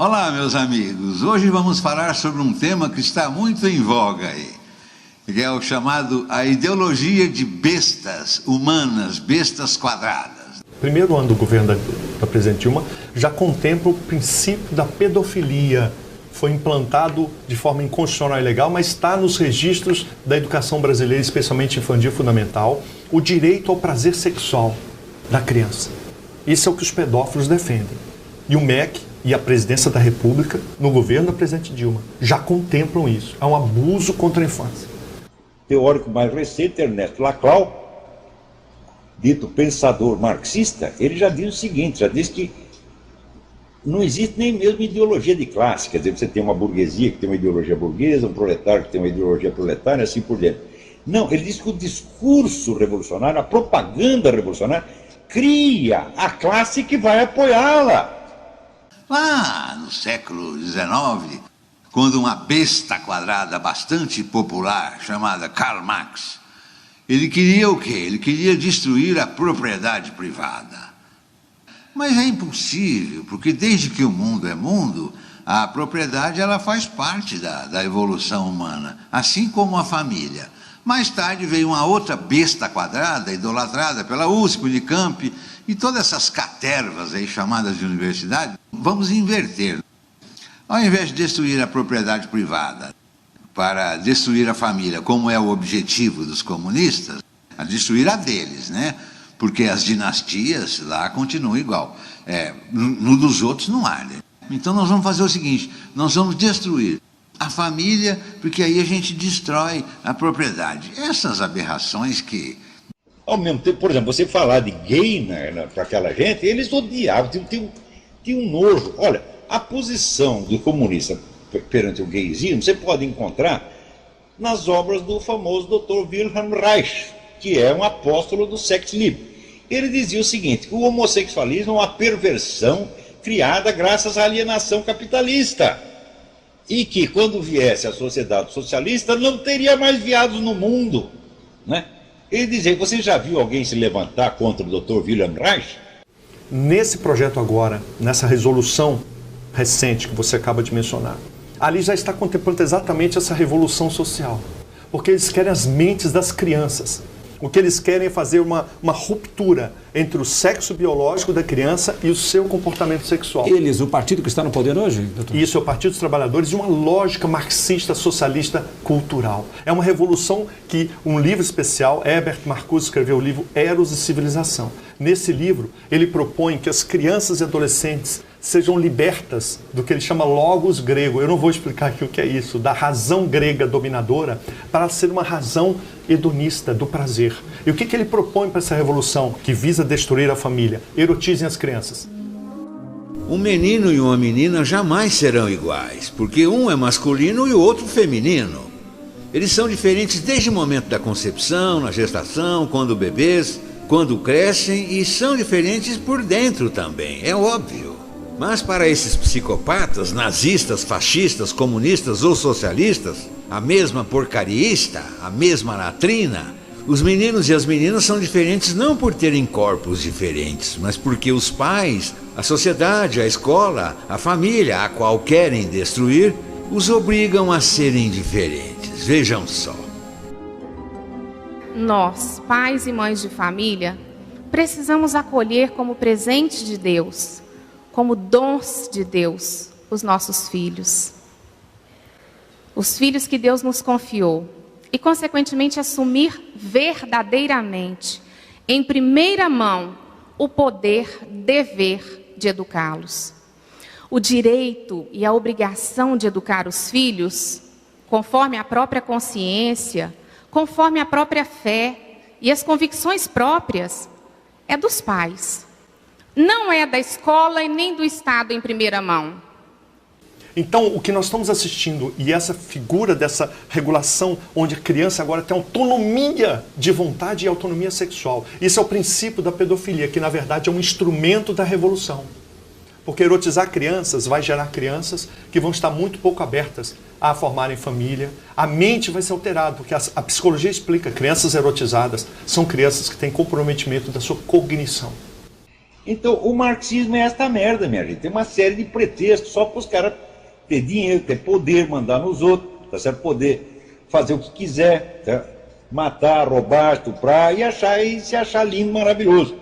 Olá, meus amigos. Hoje vamos falar sobre um tema que está muito em voga aí, que é o chamado a ideologia de bestas humanas, bestas quadradas. Primeiro ano do governo da presidente Dilma já contempla o princípio da pedofilia. Foi implantado de forma inconstitucional e ilegal, mas está nos registros da educação brasileira, especialmente infantil fundamental, o direito ao prazer sexual da criança. Isso é o que os pedófilos defendem. E o MEC e a presidência da República, no governo da presidente Dilma, já contemplam isso. É um abuso contra a infância. Teórico mais recente, Ernesto Laclau, dito pensador marxista, ele já diz o seguinte, já diz que não existe nem mesmo ideologia de classe, quer dizer, você tem uma burguesia que tem uma ideologia burguesa, um proletário que tem uma ideologia proletária, assim por diante. Não, ele diz que o discurso revolucionário, a propaganda revolucionária, cria a classe que vai apoiá-la. Lá no século XIX, quando uma besta quadrada bastante popular, chamada Karl Marx, ele queria o quê? Ele queria destruir a propriedade privada. Mas é impossível, porque desde que o mundo é mundo, a propriedade ela faz parte da evolução humana, assim como a família. Mais tarde veio uma outra besta quadrada, idolatrada pela USP, Unicamp, e todas essas catervas aí chamadas de universidade. Vamos inverter. Ao invés de destruir a propriedade privada para destruir a família, como é o objetivo dos comunistas, a destruir a deles, né? Porque as dinastias lá continuam igual. No dos outros não há, né? Então nós vamos fazer o seguinte, nós vamos destruir a família, porque aí a gente destrói a propriedade. Essas aberrações que... Ao mesmo tempo, por exemplo, você falar de gay para aquela gente, eles odiavam, tinham um nojo. Olha, a posição do comunista perante o gaysismo, você pode encontrar nas obras do famoso Dr. Wilhelm Reich, que é um apóstolo do sex livre. Ele dizia o seguinte, que o homossexualismo é uma perversão criada graças à alienação capitalista. E que quando viesse a sociedade socialista não teria mais viados no mundo, né? Ele dizia, você já viu alguém se levantar contra o Dr. Wilhelm Reich? Nesse projeto agora, nessa resolução recente que você acaba de mencionar, ali já está contemplando exatamente essa revolução social. Porque eles querem as mentes das crianças. O que eles querem é fazer uma ruptura entre o sexo biológico da criança e o seu comportamento sexual. Eles, o partido que está no poder hoje, doutor? Isso é o Partido dos Trabalhadores, de uma lógica marxista, socialista, cultural. É uma revolução que um livro especial, Herbert Marcuse escreveu o livro Eros e Civilização. Nesse livro, ele propõe que as crianças e adolescentes sejam libertas do que ele chama logos grego. Eu não vou explicar aqui o que é isso, da razão grega dominadora, para ser uma razão hedonista, do prazer. E o que ele propõe para essa revolução que visa destruir a família? Erotizem as crianças. Um menino e uma menina jamais serão iguais, porque um é masculino e o outro feminino. Eles são diferentes desde o momento da concepção, na gestação, quando bebês, quando crescem, e são diferentes por dentro também, é óbvio. Mas para esses psicopatas, nazistas, fascistas, comunistas ou socialistas, a mesma porcariista, a mesma latrina, os meninos e as meninas são diferentes não por terem corpos diferentes, mas porque os pais, a sociedade, a escola, a família, a qual querem destruir, os obrigam a serem diferentes. Vejam só. Nós, pais e mães de família, precisamos acolher como presente de Deus, como dons de Deus, os nossos filhos. Os filhos que Deus nos confiou. E, consequentemente, assumir verdadeiramente, em primeira mão, o poder, dever de educá-los. O direito e a obrigação de educar os filhos, conforme a própria consciência, conforme a própria fé e as convicções próprias, é dos pais. Não é da escola e nem do Estado em primeira mão. Então, o que nós estamos assistindo, e essa figura dessa regulação, onde a criança agora tem autonomia de vontade e autonomia sexual. Isso é o princípio da pedofilia, que na verdade é um instrumento da revolução. Porque erotizar crianças vai gerar crianças que vão estar muito pouco abertas a formarem família. A mente vai ser alterada, porque a psicologia explica, crianças erotizadas são crianças que têm comprometimento da sua cognição. Então, o marxismo é esta merda, minha gente. Tem uma série de pretextos só para os caras ter dinheiro, ter poder, mandar nos outros, tá certo? Poder fazer o que quiser, tá? Matar, roubar, estuprar e se achar lindo, maravilhoso.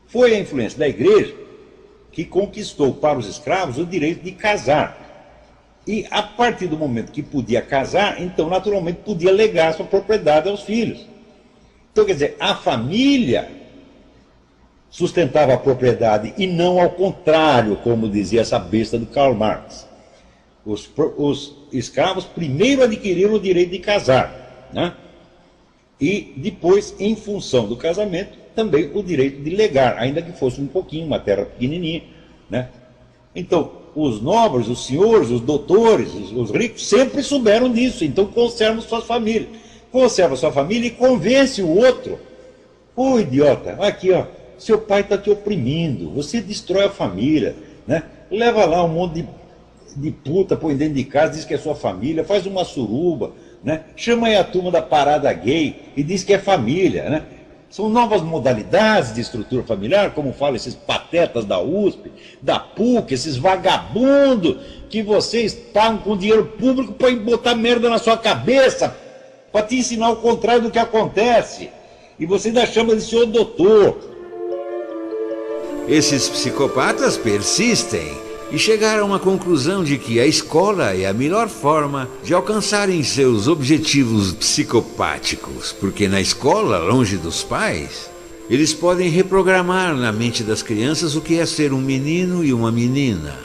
Foi a influência da igreja que conquistou para os escravos o direito de casar. E a partir do momento que podia casar, então naturalmente podia legar sua propriedade aos filhos. Então, quer dizer, a família sustentava a propriedade e não ao contrário, como dizia essa besta do Karl Marx. Os escravos primeiro adquiriram o direito de casar, né? E depois, em função do casamento, também o direito de legar, ainda que fosse um pouquinho, uma terra pequenininha, né? Então, os nobres, os senhores, os doutores, os ricos sempre souberam disso, então conservam suas famílias. Conserva sua família e convence o outro. Ô idiota, aqui ó, seu pai está te oprimindo, você destrói a família, né? Leva lá um monte de puta, põe dentro de casa, diz que é sua família, faz uma suruba, né? Chama aí a turma da parada gay e diz que é família, né? São novas modalidades de estrutura familiar, como falam esses patetas da USP, da PUC, esses vagabundos que vocês pagam com dinheiro público para botar merda na sua cabeça, para te ensinar o contrário do que acontece. E você ainda chama de senhor doutor. Esses psicopatas persistem e chegaram à conclusão de que a escola é a melhor forma de alcançarem seus objetivos psicopáticos, porque na escola, longe dos pais, eles podem reprogramar na mente das crianças o que é ser um menino e uma menina.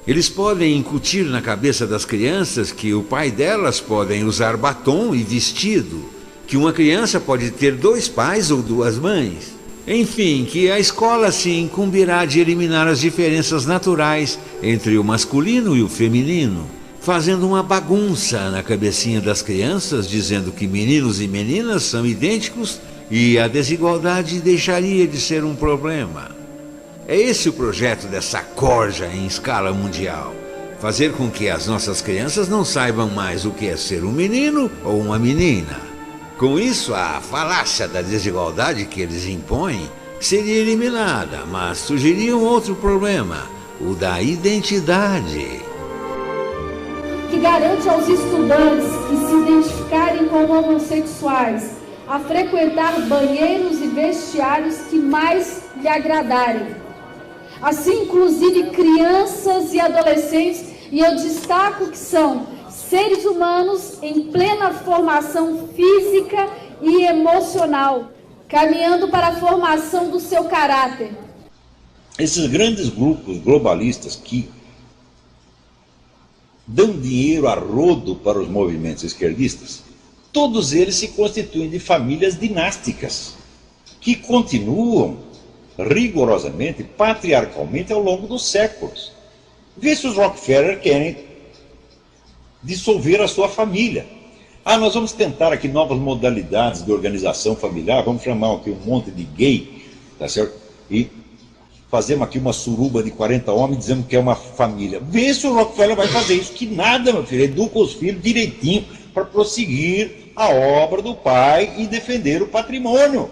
Eles podem incutir na cabeça das crianças que o pai delas podem usar batom e vestido, que uma criança pode ter 2 pais ou 2 mães. Enfim, que a escola se incumbirá de eliminar as diferenças naturais entre o masculino e o feminino, fazendo uma bagunça na cabecinha das crianças, dizendo que meninos e meninas são idênticos e a desigualdade deixaria de ser um problema. É esse o projeto dessa corja em escala mundial. Fazer com que as nossas crianças não saibam mais o que é ser um menino ou uma menina. Com isso, a falácia da desigualdade que eles impõem seria eliminada, mas surgiria um outro problema, o da identidade. Que garante aos estudantes que se identificarem como homossexuais a frequentar banheiros e vestiários que mais lhe agradarem. Assim, inclusive crianças e adolescentes, e eu destaco que são seres humanos em plena formação física e emocional, caminhando para a formação do seu caráter. Esses grandes grupos globalistas que dão dinheiro a rodo para os movimentos esquerdistas, todos eles se constituem de famílias dinásticas, que continuam rigorosamente, patriarcalmente ao longo dos séculos. Vê se os Rockefeller querem dissolver a sua família. Nós vamos tentar aqui novas modalidades de organização familiar, vamos chamar aqui um monte de gay, tá certo? E fazemos aqui uma suruba de 40 homens dizendo que é uma família. Vê se o Rockefeller vai fazer isso, que nada, meu filho, educa os filhos direitinho para prosseguir a obra do pai e defender o patrimônio.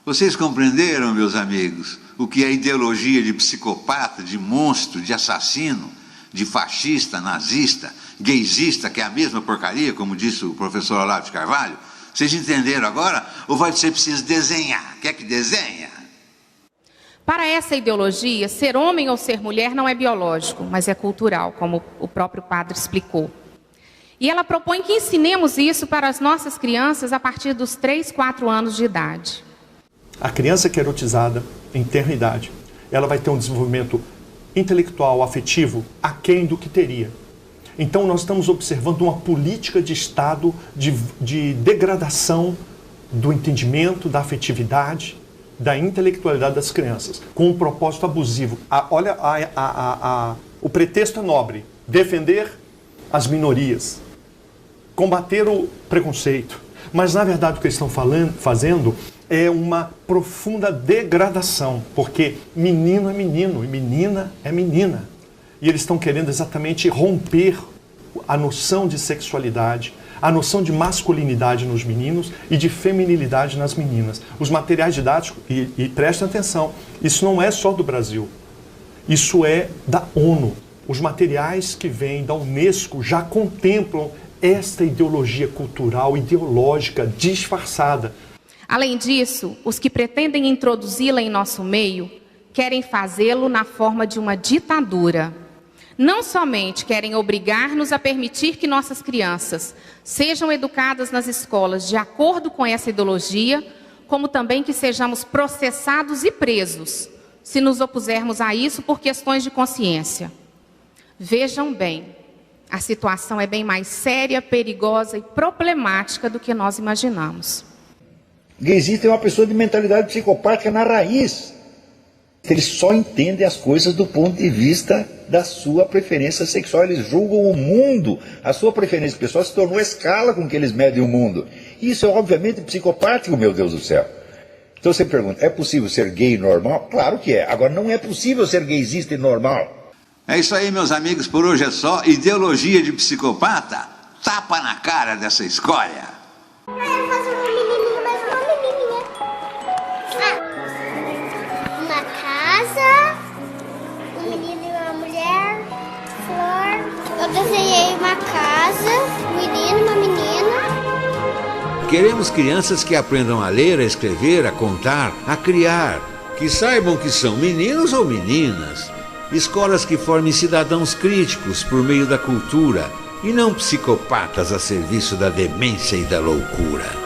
Vocês compreenderam, meus amigos, o que é ideologia de psicopata, de monstro, de assassino, de fascista, nazista, gaysista, que é a mesma porcaria, como disse o professor Olavo de Carvalho? Vocês entenderam agora? Ou vai ser preciso desenhar? Quer que desenha? Para essa ideologia, ser homem ou ser mulher não é biológico, mas é cultural, como o próprio padre explicou. E ela propõe que ensinemos isso para as nossas crianças a partir dos 3, 4 anos de idade. A criança que é erotizada em tenra idade, ela vai ter um desenvolvimento intelectual, afetivo, aquém do que teria. Então nós estamos observando uma política de Estado de degradação do entendimento, da afetividade, da intelectualidade das crianças, com um propósito abusivo. O pretexto é nobre: defender as minorias, combater o preconceito. Mas na verdade o que eles estão fazendo é uma profunda degradação, porque menino é menino e menina é menina. E eles estão querendo exatamente romper a noção de sexualidade, a noção de masculinidade nos meninos e de feminilidade nas meninas. Os materiais didáticos, e prestem atenção, isso não é só do Brasil, isso é da ONU. Os materiais que vêm da Unesco já contemplam esta ideologia cultural, ideológica, disfarçada. Além disso, os que pretendem introduzi-la em nosso meio querem fazê-lo na forma de uma ditadura. Não somente querem obrigar-nos a permitir que nossas crianças sejam educadas nas escolas de acordo com essa ideologia, como também que sejamos processados e presos, se nos opusermos a isso por questões de consciência. Vejam bem, a situação é bem mais séria, perigosa e problemática do que nós imaginamos. Gaysista é uma pessoa de mentalidade psicopática na raiz. Eles só entendem as coisas do ponto de vista da sua preferência sexual. Eles julgam o mundo. A sua preferência pessoal se tornou a escala com que eles medem o mundo. Isso é obviamente psicopático, meu Deus do céu. Então você pergunta, é possível ser gay normal? Claro que é. Agora, não é possível ser gaysista e normal. É isso aí, meus amigos, por hoje é só. Ideologia de psicopata, tapa na cara dessa escória. Eu faço um menininho, mais uma menininha. Uma casa, um menino e uma mulher, flor. Eu desenhei uma casa, um menino e uma menina. Queremos crianças que aprendam a ler, a escrever, a contar, a criar. Que saibam que são meninos ou meninas. Escolas que formem cidadãos críticos por meio da cultura e não psicopatas a serviço da demência e da loucura.